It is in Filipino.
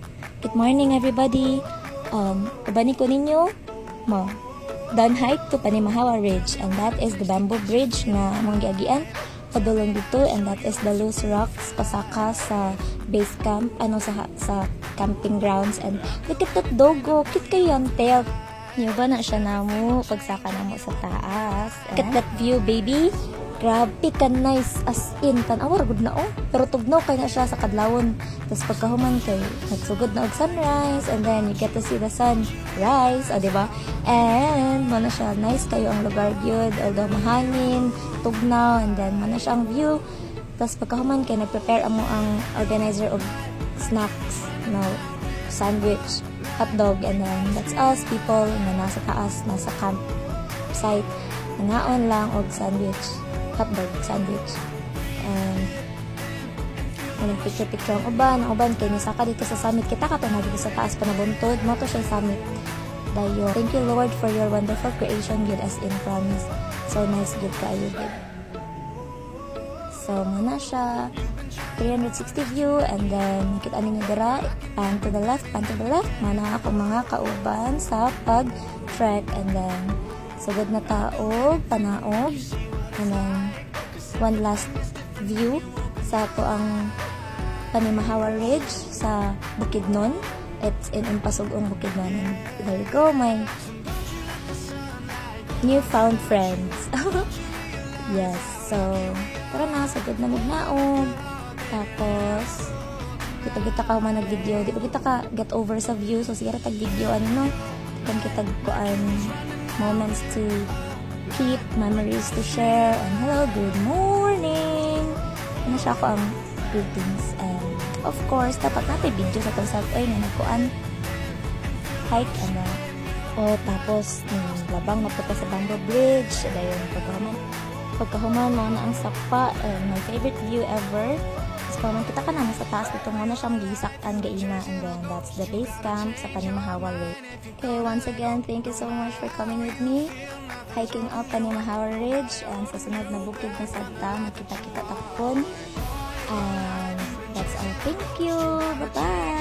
Good morning everybody. Kabani ko ninyo mo down hike to Panimahawa Ridge, and that is the bamboo bridge na mong giagian padulong dito, and that is the loose rocks pasaka sa base camp sa camping grounds. And look at that dogo, cute kayo ang tail. Niyo ba na siya namo pagsaka namo sa taas. Look at that view, baby. Grabe ka nice, as in tan-awar gud na pero tugnaw kay na siya sa kadlawon. Tapos pagkahuman kay nagsugod na og sunrise, and then you get to see the sun rise, diba? And mana siya nice kayo ang lugar gyud, although mahangin, tugnaw, and then mana siya ang view. Tapos pagkahuman kay nag-prepare amo ang organizer of snacks, sandwich, hotdog, and then that's us people na nasa taas, nasa campsite, nangaon lang og sandwich, hotdog sandwich. And walang picture ang uban kay nisaka dito sa summit, kita ka na dito sa taas pa nabuntod mo to siya summit dayo. Thank you Lord for your wonderful creation, good as in promise. So nice, good kayo, good. So muna siya 360 view, and then kita ninyo dira and to the left mana ako mga kauban sa pag trek, and then sugod na taog panaog, and then one last view sa to ang Panimahawa Ridge sa Bukidnon. It's in Pasugong, Bukidnon. And there you go, my newfound friends. Yes, so tara na, sagad na magnaog. Tapos kita ka man nag-video, di ba kita ka get over sa view, so sigara tag-video kan kita kuan moments to keep, memories to share. And hello, good morning. Ano siya ko ang greetings, and of course dapat natin video sa itong self-oy na nagkuan hike, and tapos labang napunta sa bamboo bridge dayon pagkahuman mo na ang sapa, my favorite view ever. So kita ka na sa taas dito mo na siyang gisakan gaina, and then that's the base camp sa Panimahawa Ridge. Okay, once again, thank you so much for coming with me hiking up Panimahawa Ridge, and sa sunod na bukid na sagta makita-kita takpon. And that's all. Thank you. Bye-bye.